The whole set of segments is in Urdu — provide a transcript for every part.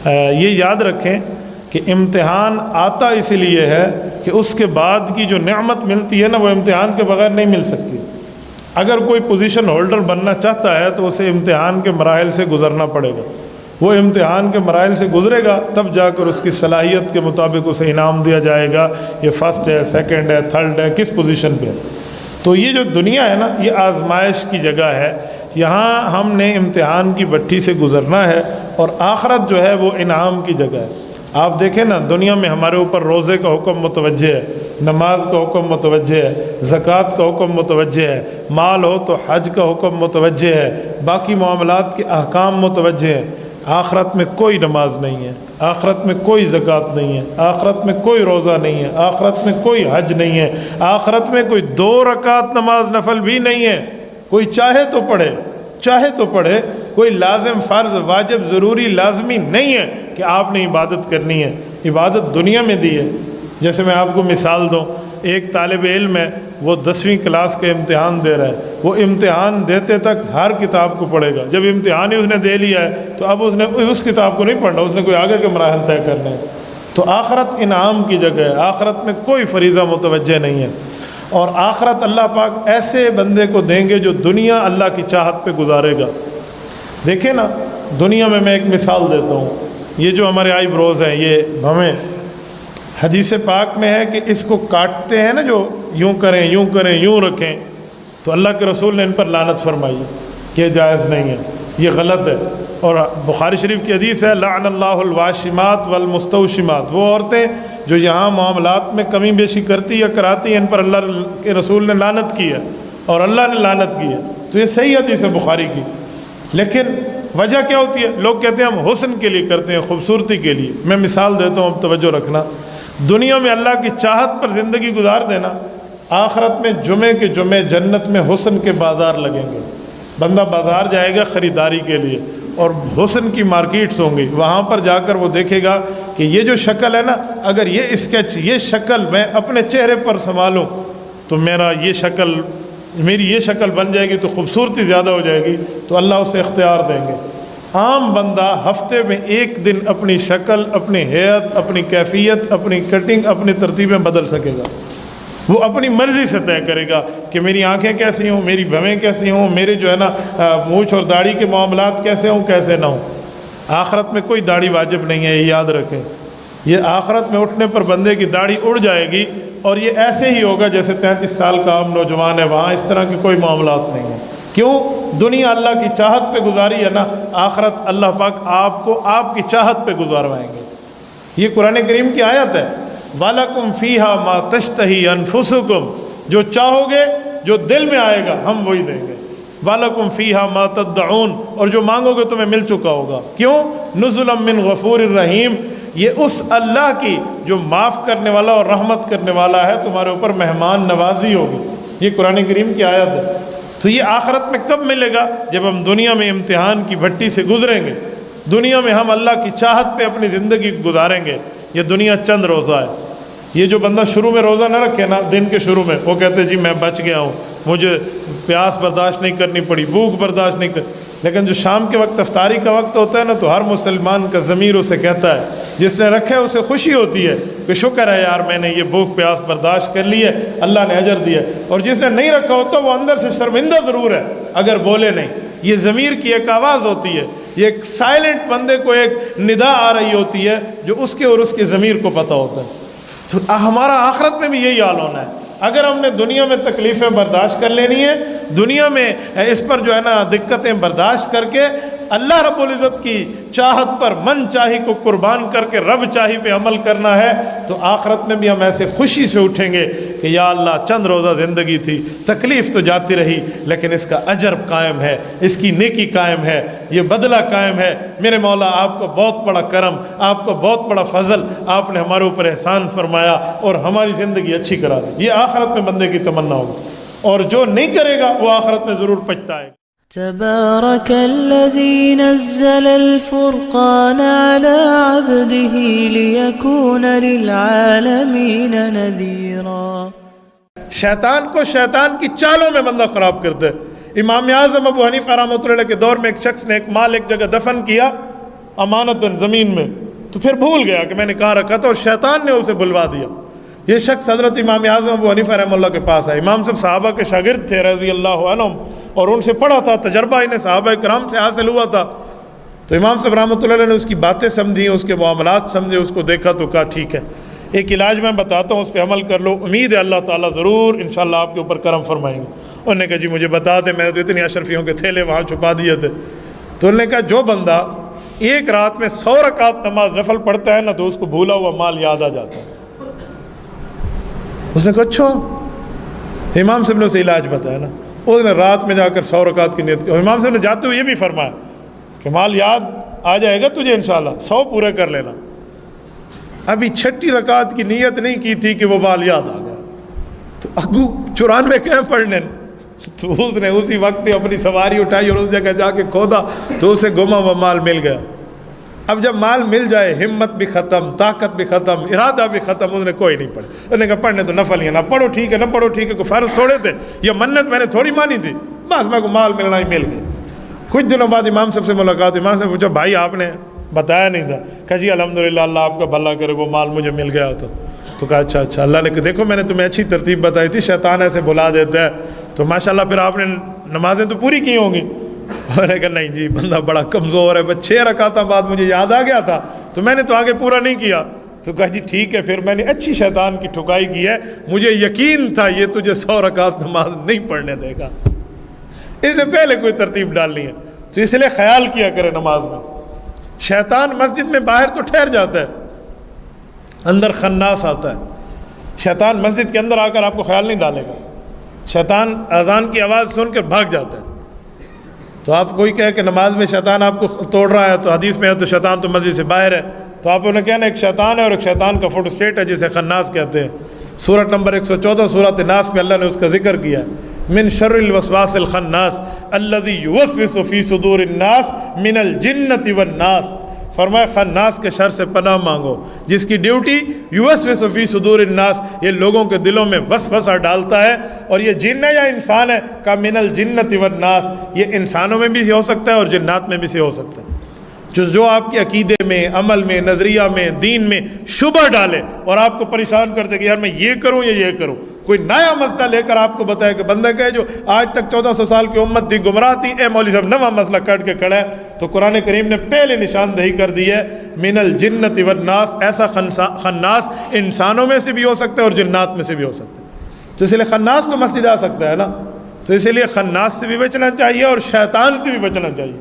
یہ یاد رکھیں کہ امتحان آتا اس لیے ہے کہ اس کے بعد کی جو نعمت ملتی ہے نا وہ امتحان کے بغیر نہیں مل سکتی۔ اگر کوئی پوزیشن ہولڈر بننا چاہتا ہے تو اسے امتحان کے مراحل سے گزرنا پڑے گا، وہ امتحان کے مراحل سے گزرے گا تب جا کر اس کی صلاحیت کے مطابق اسے انعام دیا جائے گا، یہ فرسٹ ہے، سیکنڈ ہے، تھرڈ ہے، کس پوزیشن پہ ہے۔ تو یہ جو دنیا ہے نا یہ آزمائش کی جگہ ہے، یہاں ہم نے امتحان کی بھٹی سے گزرنا ہے، اور آخرت جو ہے وہ انعام کی جگہ ہے۔ آپ دیکھیں نا دنیا میں ہمارے اوپر روزے کا حکم متوجہ ہے، نماز کا حکم متوجہ ہے، زکوٰۃ کا حکم متوجہ ہے، مال ہو تو حج کا حکم متوجہ ہے، باقی معاملات کے احکام متوجہ ہیں۔ آخرت میں کوئی نماز نہیں ہے، آخرت میں کوئی زکوٰۃ نہیں ہے، آخرت میں کوئی روزہ نہیں ہے، آخرت میں کوئی حج نہیں ہے، آخرت میں کوئی 2 رکعت نماز نفل بھی نہیں ہے۔ کوئی چاہے تو پڑھے، چاہے تو پڑھے، کوئی لازم فرض واجب ضروری لازمی نہیں ہے کہ آپ نے عبادت کرنی ہے۔ عبادت دنیا میں دی ہے۔ جیسے میں آپ کو مثال دوں، ایک طالب علم ہے، وہ 10ویں کلاس کا امتحان دے رہا ہے، وہ امتحان دیتے تک ہر کتاب کو پڑھے گا۔ جب امتحان ہی اس نے دے لیا ہے تو اب اس نے اس کتاب کو نہیں پڑھنا، اس نے کوئی آگے کے مراحل طے کرنے ہیں۔ تو آخرت انعام کی جگہ ہے، آخرت میں کوئی فریضہ متوجہ نہیں ہے، اور آخرت اللہ پاک ایسے بندے کو دیں گے جو دنیا اللہ کی چاہت پہ گزارے گا۔ دیکھیں نا دنیا میں ایک مثال دیتا ہوں، یہ جو ہمارے آئی بروز ہیں یہ ہمیں حدیث پاک میں ہے کہ اس کو کاٹتے ہیں نا، جو یوں کریں یوں کریں یوں رکھیں، تو اللہ کے رسول نے ان پر لعنت فرمائی کہ یہ جائز نہیں ہے، یہ غلط ہے۔ اور بخاری شریف کی حدیث ہے لعن اللہ الواشمات والمستوشمات، وہ عورتیں جو یہاں معاملات میں کمی بیشی کرتی یا کراتی ہیں، ان پر اللہ کے رسول نے لعنت کی ہے اور اللہ نے لعنت کی ہے۔ تو یہ صحیح حدیث ہے بخاری کی، لیکن وجہ کیا ہوتی ہے؟ لوگ کہتے ہیں ہم حسن کے لیے کرتے ہیں، خوبصورتی کے لیے۔ میں مثال دیتا ہوں، اب توجہ رکھنا۔ دنیا میں اللہ کی چاہت پر زندگی گزار دینا، آخرت میں جمعے کے جمعے جنت میں حسن کے بازار لگیں گے۔ بندہ بازار جائے گا خریداری کے لیے، اور حسن کی مارکیٹس ہوں گی، وہاں پر جا کر وہ دیکھے گا کہ یہ جو شکل ہے نا، اگر یہ اسکیچ، یہ شکل میں اپنے چہرے پر سنبھالوں تو میری یہ شکل بن جائے گی، تو خوبصورتی زیادہ ہو جائے گی، تو اللہ اسے اختیار دیں گے۔ عام بندہ ہفتے میں 1 دن اپنی شکل، اپنی ہیئت، اپنی کیفیت، اپنی کٹنگ، اپنی ترتیبیں بدل سکے گا۔ وہ اپنی مرضی سے طے کرے گا کہ میری آنکھیں کیسی ہوں، میری بھویں کیسی ہوں، میرے جو ہے نا مونچھ اور داڑھی کے معاملات کیسے ہوں کیسے نہ ہوں۔ آخرت میں کوئی داڑھی واجب نہیں ہے، یہ یاد رکھیں۔ یہ آخرت میں اٹھنے پر بندے کی داڑھی اڑ جائے گی، اور یہ ایسے ہی ہوگا جیسے 33 سال کا عام نوجوان ہے، وہاں اس طرح کے کوئی معاملات نہیں ہیں۔ کیوں؟ دنیا اللہ کی چاہت پہ گزاری ہے نا، آخرت اللہ پاک آپ کو آپ کی چاہت پہ گزاروائیں گے۔ یہ قرآن کریم کی آیت ہے، وَلَكُمْ فِيهَا مَا تَشْتَهِي أَنفُسُكُمْ، جو چاہو گے، جو دل میں آئے گا ہم وہی دیں گے۔ وَلَكُمْ فِيهَا مَا تَدَّعُونَ، اور جو مانگو گے تمہیں مل چکا ہوگا۔ کیوں؟ نُزُلًا مِّن غَفُورٍ رَحِيمٍ، یہ اس اللہ کی جو معاف کرنے والا اور رحمت کرنے والا ہے، تمہارے اوپر مہمان نوازی ہوگی۔ یہ قرآن کریم کی آیت ہے۔ تو یہ آخرت میں کب ملے گا؟ جب ہم دنیا میں امتحان کی بھٹی سے گزریں گے، دنیا میں ہم اللہ کی چاہت پہ اپنی زندگی گزاریں گے۔ یہ دنیا چند روزہ ہے۔ یہ جو بندہ شروع میں روزہ نہ رکھے نا، دن کے شروع میں، وہ کہتے جی میں بچ گیا ہوں، مجھے پیاس برداشت نہیں کرنی پڑی، بھوک برداشت نہیں لیکن جو شام کے وقت افطاری کا وقت ہوتا ہے نا، تو ہر مسلمان کا ضمیر اسے کہتا ہے، جس نے رکھے اسے خوشی ہوتی ہے کہ شکر ہے یار میں نے یہ بھوک پیاس برداشت کر لی ہے، اللہ نے اجر دیا ہے۔ اور جس نے نہیں رکھا ہوتا وہ اندر سے شرمندہ ضرور ہے اگر بولے نہیں۔ یہ ضمیر کی ایک آواز ہوتی ہے، یہ ایک سائلنٹ بندے کو ایک ندا آ رہی ہوتی ہے جو اس کے اور اس کے ضمیر کو پتہ ہوتا ہے۔ تو ہمارا آخرت میں بھی یہی حال ہونا ہے۔ اگر ہم نے دنیا میں تکلیفیں برداشت کر لینی ہے، دنیا میں اس پر جو ہے نا دقتیں برداشت کر کے اللہ رب العزت کی چاہت پر من چاہی کو قربان کر کے رب چاہی پہ عمل کرنا ہے، تو آخرت میں بھی ہم ایسے خوشی سے اٹھیں گے کہ یا اللہ چند روزہ زندگی تھی، تکلیف تو جاتی رہی لیکن اس کا اجر قائم ہے، اس کی نیکی قائم ہے، یہ بدلہ قائم ہے۔ میرے مولا آپ کو بہت بڑا کرم، آپ کو بہت بڑا فضل، آپ نے ہمارے اوپر احسان فرمایا اور ہماری زندگی اچھی کرا دی۔ یہ آخرت میں بندے کی تمنا ہوگی، اور جو نہیں کرے گا وہ آخرت میں ضرور پچھتائے گا۔ تبارك الذي نزل الفرقان على عبده ليكون للعالمين نذيرا۔ شیطان کو شیطان کی چالوں میں بندہ خراب کرتا ہے۔ امام اعظم ابو حنیفہ رحمۃ اللہ علیہ کے دور میں ایک شخص نے ایک مال ایک جگہ دفن کیا، امانتاً زمین میں، تو پھر بھول گیا کہ میں نے کہاں رکھا تھا اور شیطان نے اسے بلوا دیا۔ یہ شخص حضرت امام اعظم ابو حنیفہ رحمہ اللہ کے پاس آئے۔ امام صاحب صحابہ کے شاگرد تھے رضی اللہ عنہم، اور ان سے پڑھا تھا، تجربہ انہیں صحابہ کرام سے حاصل ہوا تھا۔ تو امام صاحب رحمۃ اللہ علیہ نے اس کی باتیں سمجھی، اس کے معاملات سمجھے، اس کو دیکھا تو کہا ٹھیک ہے، ایک علاج میں بتاتا ہوں، اس پہ عمل کر لو، امید ہے اللہ تعالیٰ ضرور انشاءاللہ آپ کے اوپر کرم فرمائیں گے۔ انہوں نے کہا جی مجھے بتا دیں، میں نے تو اتنی اشرفیوں کے تھیلے وہاں چھپا دیے تھے۔ تو انہوں نے کہا جو بندہ ایک رات میں 100 رکعت نماز نفل پڑھتا ہے نا، تو اس کو بھولا ہوا مال یاد آ جاتا ہے۔ اس نے کہا اچھا، امام صاحب نے اسے علاج بتایا نا، اس نے رات میں جا کر 100 رکعت کی نیت کی، اور امام صاحب نے جاتے ہوئے یہ بھی فرمایا کہ مال یاد آ جائے گا تجھے انشاءاللہ، 100 پورے کر لینا۔ ابھی 6 رکعت کی نیت نہیں کی تھی کہ وہ مال یاد آ گیا، تو ابو 94 کہیں پڑھنے، تو اس نے اسی وقت اپنی سواری اٹھائی اور اس جگہ جا کے کھودا تو اسے گما ہوا مال مل گیا۔ اب جب مال مل جائے، ہمت بھی ختم، طاقت بھی ختم، ارادہ بھی ختم، اس نے کوئی نہیں پڑھا۔ اس نے کہا پڑھنے تو نفل ہی ہے، نہ پڑھو ٹھیک ہے، نہ پڑھو ٹھیک ہے، کوئی فرض تھوڑے تھے، یہ منت میں نے تھوڑی مانی تھی، بس میں کو مال ملنا ہی مل گیا۔ کچھ دنوں بعد امام صاحب سے ملاقات، امام صاحب پوچھا بھائی آپ نے بتایا نہیں تھا؟ کہا جی الحمدللہ اللہ آپ کا بھلا کرے، وہ مال مجھے مل گیا ہوتا۔ تو کہا اچھا، اللہ نے کہا دیکھو میں نے تمہیں اچھی ترتیب بتائی تھی، شیطان ایسے بلا دیتا ہے، تو ماشاءاللہ پھر آپ نے نمازیں تو پوری کی ہوں گی۔ انہوں نے کہا نہیں جی بندہ بڑا کمزور ہے، بس 6 رکعتیں بعد مجھے یاد آ گیا تھا تو میں نے تو آگے پورا نہیں کیا۔ تو کہا جی ٹھیک ہے، پھر میں نے اچھی شیطان کی ٹھکائی کی ہے، مجھے یقین تھا یہ تجھے 100 رکعت نماز نہیں پڑھنے دے گا، اس نے پہلے کوئی ترتیب ڈالنی ہے۔ تو اس لیے خیال کیا کرے نماز میں، شیطان مسجد میں باہر تو ٹھہر جاتا ہے، اندر خناس آتا ہے۔ شیطان مسجد کے اندر آ کر آپ کو خیال نہیں ڈالے گا، شیطان اذان کی آواز سن کر بھاگ جاتا ہے۔ تو آپ کوئی کہے کہ نماز میں شیطان آپ کو توڑ رہا ہے، تو حدیث میں ہے تو شیطان تو مسجد سے باہر ہے، تو آپ انہیں کہنا ایک شیطان ہے اور ایک شیطان کا فوٹو اسٹیٹ ہے جسے خناس کہتے ہیں۔ سورۃ نمبر 114 سورۃ ناس میں اللہ نے اس کا ذکر کیا، من شر الوسواس الخناس الذی یوسوس فی صدور الناس من الجنۃ والناس، فرمایا خناس کے شر سے پناہ مانگو جس کی ڈیوٹی یوسوس فی صدور الناس، یہ لوگوں کے دلوں میں وسوسہ ڈالتا ہے، اور یہ جن ہے یا انسان ہے، کا من الجنۃ والناس، یہ انسانوں میں بھی ہو سکتا ہے اور جنات میں بھی سے ہو سکتا ہے۔ جو آپ کے عقیدے میں، عمل میں، نظریہ میں، دین میں شبہ ڈالے اور آپ کو پریشان کرتے کہ یار میں یہ کروں یا یہ کروں، کوئی نیا مسئلہ لے کر آپ کو بتائے کہ بندہ کہے جو آج تک 1400 سال کی امت تھی گمراہ تھی، اے مولوی صاحب نواں مسئلہ کٹ کے کھڑا ہے، تو قرآن کریم نے پہلے نشاندہی کر دی ہے من الجنۃ والناس، ایسا خناس انسانوں میں سے بھی ہو سکتا ہے اور جنات میں سے بھی ہو سکتا ہے۔ تو اس لیے خناس تو مسجد آ سکتا ہے نا، تو اس لیے خناس سے بھی بچنا چاہیے اور شیطان سے بھی بچنا چاہیے۔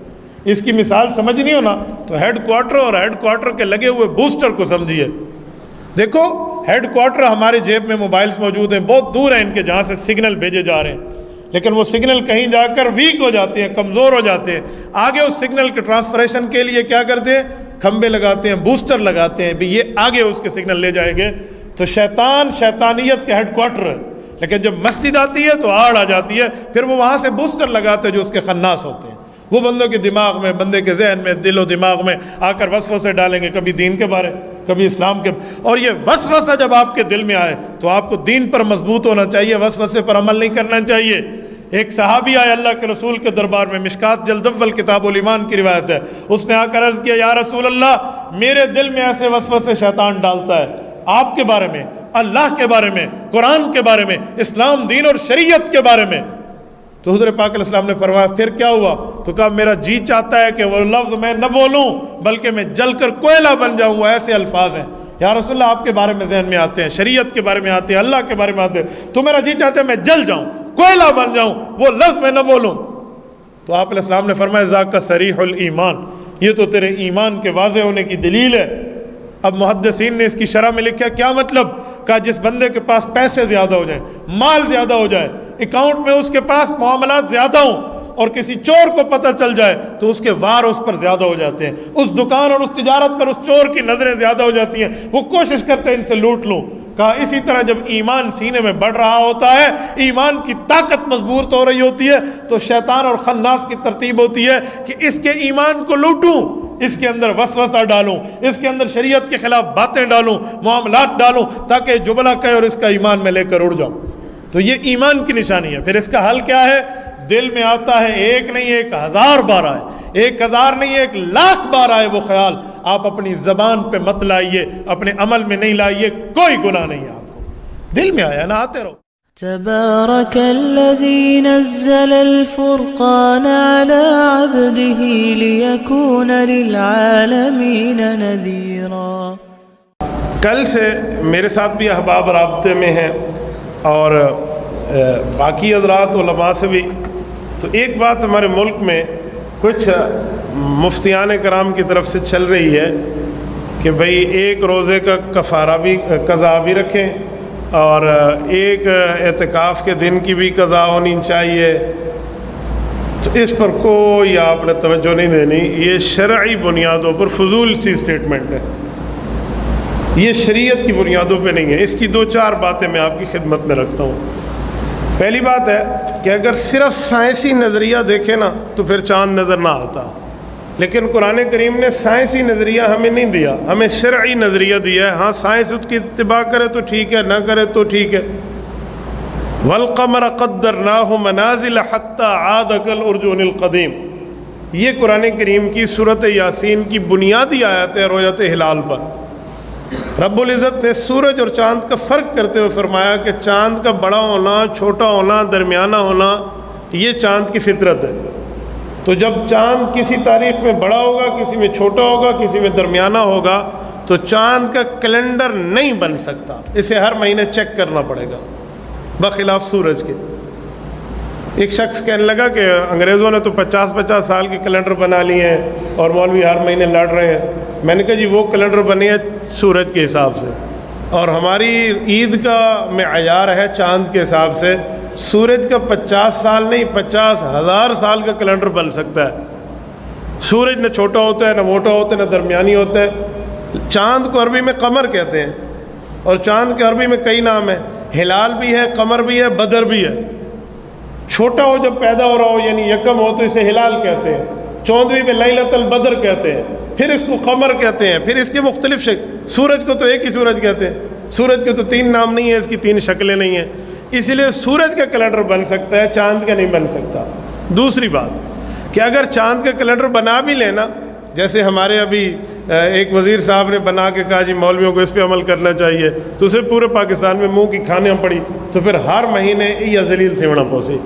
اس کی مثال سمجھنی ہو نا تو ہیڈ کوارٹر اور ہیڈ کوارٹر کے لگے ہوئے بوسٹر کو سمجھیے۔ دیکھو ہیڈ کوارٹر ہمارے جیب میں موبائلز موجود ہیں، بہت دور ہیں ان کے جہاں سے سگنل بھیجے جا رہے ہیں، لیکن وہ سگنل کہیں جا کر ویک ہو جاتے ہیں، کمزور ہو جاتے ہیں۔ آگے اس سگنل کے ٹرانسفریشن کے لیے کیا کرتے ہیں؟ کھمبے لگاتے ہیں، بوسٹر لگاتے ہیں، بھی یہ آگے اس کے سگنل لے جائیں گے۔ تو شیطان شیطانیت کے ہیڈ کوارٹر ہے، لیکن جب مسجد آتی ہے تو آڑ آ جاتی ہے، پھر وہ وہاں سے بوسٹر لگاتے ہیں جو اس کے خناس ہوتے ہیں، وہ بندوں کے دماغ میں، بندے کے ذہن میں، دل و دماغ میں آ کر وسوسے ڈالیں گے، کبھی دین کے بارے، کبھی اسلام کے، اور یہ وسوسہ جب آپ کے دل میں آئے تو آپ کو دین پر مضبوط ہونا چاہیے، وسوسے پر عمل نہیں کرنا چاہیے۔ ایک صحابی آئے اللہ کے رسول کے دربار میں، مشکات جلد اول کتاب الایمان کی روایت ہے، اس نے آ کر عرض کیا یا رسول اللہ میرے دل میں ایسے وسوسے شیطان ڈالتا ہے آپ کے بارے میں، اللہ کے بارے میں، قرآن کے بارے میں، اسلام دین اور شریعت کے بارے میں۔ تو حضور پاک علیہ السلام نے فرمایا پھر کیا ہوا؟ تو کہا میرا جی چاہتا ہے کہ وہ لفظ میں نہ بولوں بلکہ میں جل کر کوئلہ بن جاؤں، ایسے الفاظ ہیں۔ یا رسول اللہ آپ کے بارے میں ذہن میں آتے ہیں، شریعت کے بارے میں آتے ہیں، اللہ کے بارے میں آتے ہیں، تو میرا جی چاہتا ہے میں جل جاؤں، کوئلہ بن جاؤں، وہ لفظ میں نہ بولوں۔ تو آپ علیہ السلام نے فرمایا ذاک صریح الایمان، یہ تو تیرے ایمان کے واضح ہونے کی دلیل ہے۔ اب محدثین نے اس کی شرح میں لکھا کیا مطلب؟ کہا جس بندے کے پاس پیسے زیادہ ہو جائیں، مال زیادہ ہو جائے، اکاؤنٹ میں اس کے پاس معاملات زیادہ ہوں اور کسی چور کو پتہ چل جائے تو اس کے وار اس پر زیادہ ہو جاتے ہیں، اس دکان اور اس تجارت پر اس چور کی نظریں زیادہ ہو جاتی ہیں، وہ کوشش کرتے ہیں ان سے لوٹ لوں۔ کہا اسی طرح جب ایمان سینے میں بڑھ رہا ہوتا ہے، ایمان کی طاقت مضبوط ہو رہی ہوتی ہے، تو شیطان اور خناس کی ترتیب ہوتی ہے کہ اس کے ایمان کو لوٹوں، اس کے اندر وسوسہ ڈالوں، اس کے اندر شریعت کے خلاف باتیں ڈالوں، معاملات ڈالوں، تاکہ جبلا کہے اور اس کا ایمان میں لے کر اڑ جاؤں۔ تو یہ ایمان کی نشانی ہے۔ پھر اس کا حل کیا ہے؟ دل میں آتا ہے ایک نہیں 1000 بار آئے، 1000 نہیں 1,00,000 بار آئے وہ خیال، آپ اپنی زبان پہ مت لائیے، اپنے عمل میں نہیں لائیے، کوئی گناہ نہیں ہے آپ کو، دل میں آیا نا آتے رہو۔ تبارك الذي نزل الفرقان على عبده ليكون للعالمين نذيرا۔ کل سے میرے ساتھ بھی احباب رابطے میں ہیں اور باقی حضرات علماء سے بھی، تو ایک بات ہمارے ملک میں کچھ مفتیان کرام کی طرف سے چل رہی ہے کہ بھئی ایک روزے کا کفارہ بھی قضا بھی رکھیں اور ایک اعتکاف کے دن کی بھی قضا ہونی چاہیے، تو اس پر کوئی آپ نے توجہ نہیں دینی، یہ شرعی بنیادوں پر فضول سی اسٹیٹمنٹ ہے، یہ شریعت کی بنیادوں پہ نہیں ہے۔ اس کی 2-4 باتیں میں آپ کی خدمت میں رکھتا ہوں۔ پہلی بات ہے کہ اگر صرف سائنسی نظریہ دیکھیں نا تو پھر چاند نظر نہ آتا، لیکن قرآن کریم نے سائنسی نظریہ ہمیں نہیں دیا، ہمیں شرعی نظریہ دیا ہے۔ ہاں سائنس اس کی اتباع کرے تو ٹھیک ہے، نہ کرے تو ٹھیک ہے۔ وَالْقَمَرَ قَدَّرْنَاهُ مَنَازِلَ حَتَّى عَادَ كَالْعُرْجُونِ الْقَدِيمِ، یہ قرآن کریم کی سورۃ یاسین کی بنیادی آیت ہے رؤیت ہلال پر۔ رب العزت نے سورج اور چاند کا فرق کرتے ہوئے فرمایا کہ چاند کا بڑا ہونا، چھوٹا ہونا، درمیانہ ہونا، یہ چاند کی فطرت ہے۔ تو جب چاند کسی تاریخ میں بڑا ہوگا، کسی میں چھوٹا ہوگا، کسی میں درمیانہ ہوگا، تو چاند کا کیلنڈر نہیں بن سکتا، اسے ہر مہینے چیک کرنا پڑے گا، بخلاف سورج کے۔ ایک شخص کہنے لگا کہ انگریزوں نے تو 50 سال کے کیلنڈر بنا لیے ہیں اور مولوی ہر مہینے لڑ رہے ہیں۔ میں نے کہا جی وہ کیلنڈر بنے ہیں سورج کے حساب سے، اور ہماری عید کا معیار ہے چاند کے حساب سے۔ سورج کا 50 سال نہیں 50,000 سال کا کیلنڈر بن سکتا ہے۔ سورج نہ چھوٹا ہوتا ہے، نہ موٹا ہوتا ہے، نہ درمیانی ہوتا ہے۔ چاند کو عربی میں قمر کہتے ہیں، اور چاند کے عربی میں کئی نام ہیں، ہلال بھی ہے، قمر بھی ہے، بدر بھی ہے۔ چھوٹا ہو جب پیدا ہو رہا ہو یعنی یکم ہو تو اسے ہلال کہتے ہیں، 14ویں میں لیلۃ البدر کہتے ہیں، پھر اس کو قمر کہتے ہیں، پھر اس کے مختلف شکل۔ سورج کو تو ایک ہی سورج کہتے ہیں، سورج کے تو 3 نام نہیں ہیں، اس کی 3 شکلیں نہیں ہیں، اس لیے سورج کا کیلنڈر بن سکتا ہے، چاند کا نہیں بن سکتا۔ دوسری بات کہ اگر چاند کا کیلنڈر بنا بھی لینا، جیسے ہمارے ابھی ایک وزیر صاحب نے بنا کے کہا جی مولویوں کو اس پہ عمل کرنا چاہیے، تو اسے پورے پاکستان میں منہ کی کھانے پڑی، تو پھر ہر مہینے یہ ذلیل تھیوڑا پوسی،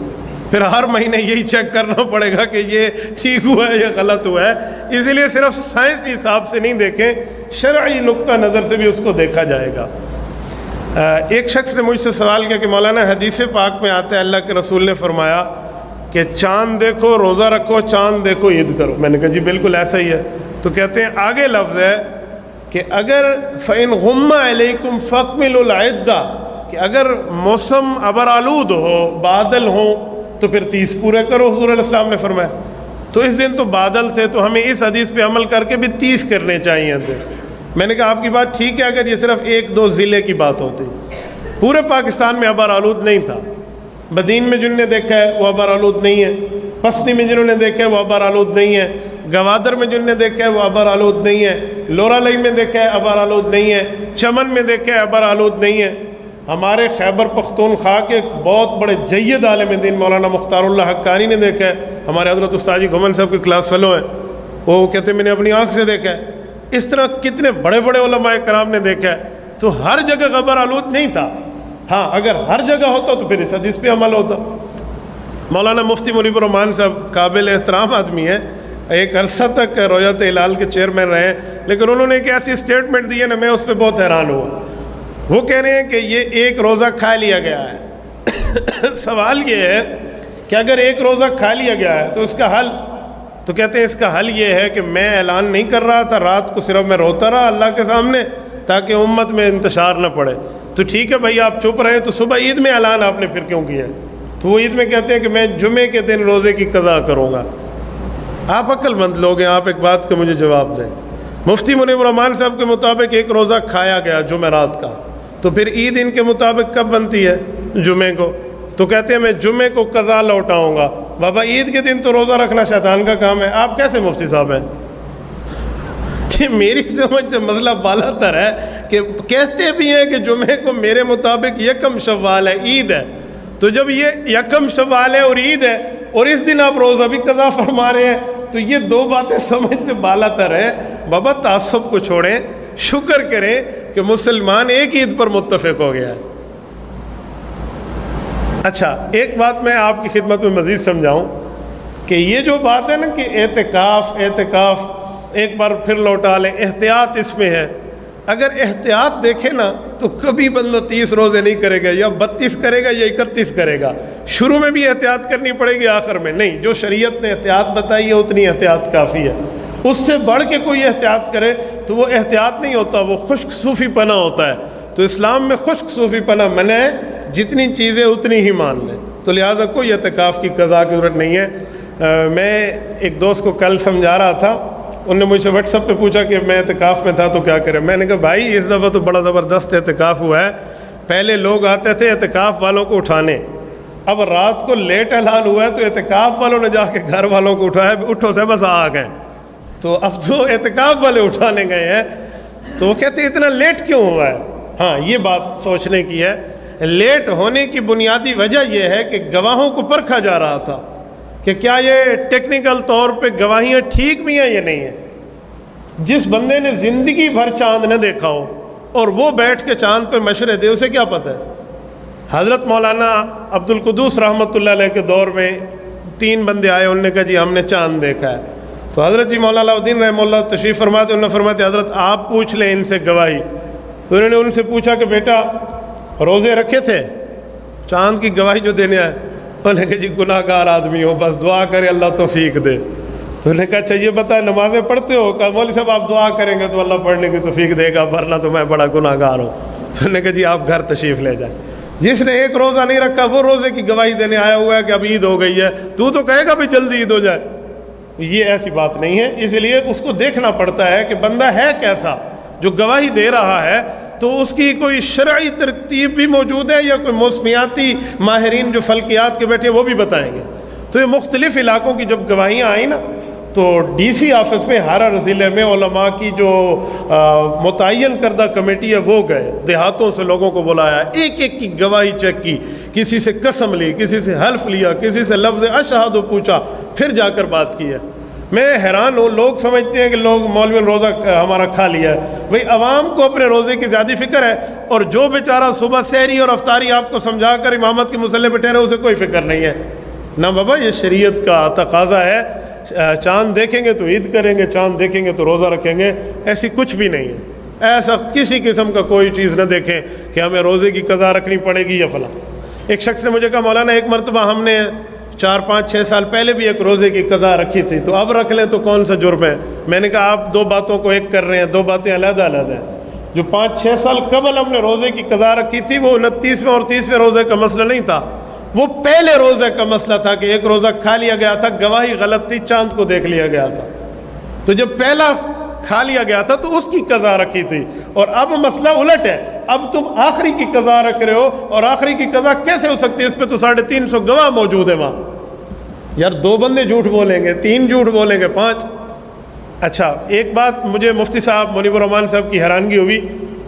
پھر ہر مہینے یہی چیک کرنا پڑے گا کہ یہ ٹھیک ہوا ہے یا غلط ہوا ہے۔ اسی لیے صرف سائنسی حساب سے نہیں دیکھیں، شرعی نقطہ نظر سے بھی اس کو دیکھا جائے گا۔ ایک شخص نے مجھ سے سوال کیا کہ مولانا حدیث پاک میں آتا ہے اللہ کے رسول نے فرمایا کہ چاند دیکھو روزہ رکھو، چاند دیکھو عید کرو۔ میں نے کہا جی بالکل ایسا ہی ہے۔ تو کہتے ہیں آگے لفظ ہے کہ اگر فَإِنْ غُمَّ عَلَيْكُمْ فَأَكْمِلُوا الْعِدَّةَ، کہ اگر موسم ابرآلود ہو، بادل ہوں، تو پھر 30 پورے کرو، حضور علیہ السلام نے فرمایا۔ تو اس دن تو بادل تھے، تو ہمیں اس حدیث پہ عمل کر کے بھی 30 کرنے چاہیے تھے۔ میں نے کہا آپ کی بات ٹھیک ہے اگر یہ صرف 1-2 ضلع کی بات ہوتی، پورے پاکستان میں ابرآلود نہیں تھا۔ بدین میں جنہوں نے دیکھا ہے وہ ابرآلود نہیں ہے، پسنی میں جنہوں نے دیکھا ہے وہ ابرآلود نہیں ہے، گوادر میں جنہوں نے دیکھا ہے وہ ابرآلود نہیں ہے، لورالائی میں دیکھا ہے ابرآلود نہیں ہے، چمن میں دیکھا ہے ابرآلود نہیں ہے۔ ہمارے خیبر پختونخوا کے ایک بہت بڑے جید عالم دین مولانا مختار اللہ حقانی نے دیکھا ہے، ہمارے حضرت استاد جی گھمن صاحب کے کلاس فیلو ہیں، وہ کہتے ہیں میں نے اپنی آنکھ سے دیکھا ہے۔ اس طرح کتنے بڑے بڑے علماء کرام نے دیکھا ہے۔ تو ہر جگہ ابرآلود نہیں تھا، ہاں اگر ہر جگہ ہوتا تو پھر اس حدیث پہ عمل ہوتا۔ مولانا مفتی منیب الرحمان صاحب قابل احترام آدمی ہے، ایک عرصہ تک رؤیت ہلال کے چیئرمین رہے ہیں، لیکن انہوں نے ایک ایسی اسٹیٹمنٹ دی ہے نا میں اس پہ بہت حیران ہوا۔ وہ کہہ رہے ہیں کہ یہ ایک روزہ کھا لیا گیا ہے۔ سوال یہ ہے کہ اگر ایک روزہ کھا لیا گیا ہے تو اس کا حل، تو کہتے ہیں اس کا حل یہ ہے کہ میں اعلان نہیں کر رہا تھا، رات کو صرف میں روتا رہا اللہ کے سامنے تاکہ امت میں انتشار نہ پڑے۔ تو ٹھیک ہے بھائی آپ چپ رہے، تو صبح عید میں اعلان آپ نے پھر کیوں کیا؟ تو وہ عید میں کہتے ہیں کہ میں جمعے کے دن روزے کی قضا کروں گا۔ آپ عقل مند لوگ ہیں، آپ ایک بات کا مجھے جواب دیں۔ مفتی منیب الرحمان صاحب کے مطابق ایک روزہ کھایا گیا جمعرات کا، تو پھر عید ان کے مطابق کب بنتی ہے؟ جمعے کو۔ تو کہتے ہیں میں جمعے کو قضا لوٹاؤں گا۔ بابا عید کے دن تو روزہ رکھنا شیطان کا کام ہے، آپ کیسے مفتی صاحب ہیں؟ میری سمجھ سے مسئلہ بالا تر ہے کہ کہتے بھی ہیں کہ جمعے کو میرے مطابق یکم شوال ہے، عید ہے، تو جب یہ یکم شوال ہے اور عید ہے اور اس دن آپ روزہ بھی قضا فرما رہے ہیں، تو یہ دو باتیں سمجھ سے بالا تر ہے۔ بابا تعصب کو چھوڑیں، شکر کریں کہ مسلمان ایک عید پر متفق ہو گیا ہے۔ اچھا، ایک بات میں آپ کی خدمت میں مزید سمجھاؤں کہ یہ جو بات ہے نا کہ اعتکاف ایک بار پھر لوٹا لیں، احتیاط اس میں ہے۔ اگر احتیاط دیکھیں نا تو کبھی بندہ 30 روزے نہیں کرے گا، یا 32 کرے گا یا 31 کرے گا۔ شروع میں بھی احتیاط کرنی پڑے گی، آخر میں نہیں۔ جو شریعت نے احتیاط بتائی ہے اتنی احتیاط کافی ہے۔ اس سے بڑھ کے کوئی احتیاط کرے تو وہ احتیاط نہیں ہوتا، وہ خشک صوفی پناہ ہوتا ہے۔ تو اسلام میں خشک صوفی پناہ منع ہے، جتنی چیزیں اتنی ہی مان لیں۔ تو لہٰذا کوئی اعتکاف کی قضا کی ضرورت نہیں ہے۔ میں ایک دوست کو کل سمجھا رہا تھا، انہوں نے مجھ سے واٹس ایپ پہ پوچھا کہ میں اعتکاف میں تھا تو کیا کریں۔ میں نے کہا بھائی اس دفعہ تو بڑا زبردست اعتکاف ہوا ہے۔ پہلے لوگ آتے تھے اعتکاف والوں کو اٹھانے، اب رات کو لیٹ اعلان ہوا ہے تو اعتکاف والوں نے جا کے گھر والوں کو اٹھایا، اٹھو سے بس آ گئے۔ تو اب تو اعتکاف والے اٹھانے گئے ہیں، تو وہ کہتے ہیں اتنا لیٹ کیوں ہوا ہے؟ ہاں، یہ بات سوچنے کی ہے۔ لیٹ ہونے کی بنیادی وجہ یہ ہے کہ گواہوں کو پرکھا جا رہا تھا کہ کیا یہ ٹیکنیکل طور پہ گواہیاں ٹھیک بھی ہیں یا نہیں ہیں۔ جس بندے نے زندگی بھر چاند نہ دیکھا ہو اور وہ بیٹھ کے چاند پہ مشورے دے، اسے کیا پتہ ہے؟ حضرت مولانا عبد القدوس رحمۃ اللہ علیہ کے دور میں 3 بندے آئے، انہوں نے کہا جی ہم نے چاند دیکھا ہے۔ تو حضرت جی مولانا الدین رحمہ اللہ تشریف فرماتے، انہوں نے فرماتے حضرت آپ پوچھ لیں ان سے گواہی۔ تو انہوں نے ان سے پوچھا کہ بیٹا روزے رکھے تھے؟ چاند کی گواہی جو دینے آئے، انہوں نے کہا جی گناہ گار آدمی ہو، بس دعا کرے اللہ توفیق دے۔ تو انہوں نے کہا اچھا یہ بتائیں نمازیں پڑھتے ہو؟ کہا مولوی صاحب آپ دعا کریں گے تو اللہ پڑھنے کی توفیق دے گا، ورنہ تو میں بڑا گناہ گار ہوں۔ تو انہوں نے کہا جی آپ گھر تشریف لے جائیں۔ جس نے ایک روزہ نہیں رکھا وہ روزے کی گواہی دینے آیا ہوا ہے کہ اب عید ہو گئی ہے، تو کہے گا بھی جلدی عید ہو جائے۔ یہ ایسی بات نہیں ہے، اس لیے اس کو دیکھنا پڑتا ہے کہ بندہ ہے کیسا۔ جو گواہی دے رہا ہے تو اس کی کوئی شرعی ترتیب بھی موجود ہے یا کوئی موسمیاتی ماہرین جو فلکیات کے بیٹھے وہ بھی بتائیں گے۔ تو یہ مختلف علاقوں کی جب گواہیاں آئیں نا تو ڈی سی آفس میں ہر ضلع میں علماء کی جو متعین کردہ کمیٹی ہے وہ گئے، دیہاتوں سے لوگوں کو بلایا، ایک ایک کی گواہی چیک کی، کسی سے قسم لی، کسی سے حلف لیا، کسی سے لفظ اشہد پوچھا، پھر جا کر بات کی ہے۔ میں حیران ہوں، لوگ سمجھتے ہیں کہ لوگ مولوی روزہ ہمارا کھا لیا ہے۔ بھئی عوام کو اپنے روزے کی زیادہ فکر ہے، اور جو بیچارہ صبح سحری اور افطاری آپ کو سمجھا کر امامت کے مصلی پہ ٹھہرے اسے کوئی فکر نہیں ہے۔ نہ بابا، یہ شریعت کا تقاضا ہے، چاند دیکھیں گے تو عید کریں گے، چاند دیکھیں گے تو روزہ رکھیں گے، ایسی کچھ بھی نہیں ہے۔ ایسا کسی قسم کا کوئی چیز نہ دیکھیں کہ ہمیں روزے کی قضا رکھنی پڑے گی یا فلاں۔ ایک شخص نے مجھے کہا مولانا ایک مرتبہ ہم نے 4 5 6 سال پہلے بھی ایک روزے کی قضا رکھی تھی، تو اب رکھ لیں تو کون سا جرم ہے؟ میں نے کہا آپ 2 باتوں کو ایک کر رہے ہیں، 2 باتیں علیحدہ علیحدہ ہیں۔ جو 5 6 سال قبل ہم نے روزے کی قضا رکھی تھی وہ 29ویں اور 30ویں روزے کا مسئلہ نہیں تھا، وہ پہلے روزے کا مسئلہ تھا کہ ایک روزہ کھا لیا گیا تھا، گواہی غلط تھی، چاند کو دیکھ لیا گیا تھا، تو جب پہلا کھا لیا گیا تھا تو اس کی قضا رکھی تھی، اور اب مسئلہ الٹ ہے، اب تم آخری کی قضا رکھ رہے ہو، اور آخری کی قضا کیسے ہو سکتی ہے؟ اس پہ تو 350 گواہ موجود ہیں وہاں۔ یار 2 بندے جھوٹ بولیں گے، 3 جھوٹ بولیں گے، 5۔ اچھا، ایک بات مجھے مفتی صاحب منیب الرحمان صاحب کی حیرانگی ہوئی،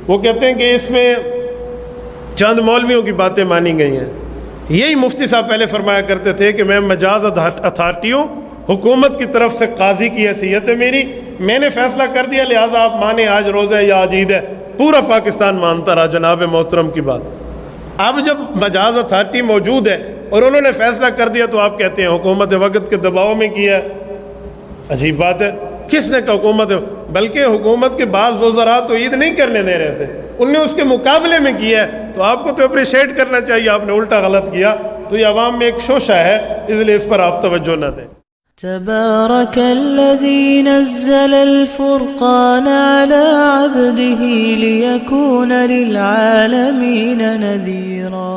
وہ کہتے ہیں کہ اس میں چند مولویوں کی باتیں مانی گئی ہیں۔ یہی مفتی صاحب پہلے فرمایا کرتے تھے کہ میں مجاز اتھارٹی ہوں، حکومت کی طرف سے قاضی کی حیثیت ہے میری، میں نے فیصلہ کر دیا لہٰذا آپ مانیں آج روزہ ہے یا آج عید ہے۔ پورا پاکستان مانتا رہا جناب محترم کی بات۔ اب جب مجاز اتھارٹی موجود ہے اور انہوں نے فیصلہ کر دیا تو آپ کہتے ہیں حکومت وقت کے دباؤ میں کیا ہے۔ عجیب بات ہے، کس نے کہا حکومت؟ بلکہ حکومت کے بعض وزراء تو عید نہیں کرنے دے رہے تھے، ان نے اس کے مقابلے میں کیا ہے، تو آپ کو تو اپریشیٹ کرنا چاہیے، آپ نے الٹا غلط کیا۔ تو یہ عوام میں ایک شوشہ ہے، اس لیے اس پر آپ توجہ نہ دیں۔ تبارك الذي نزل الفرقان على عبده ليكون للعالمين نذيرا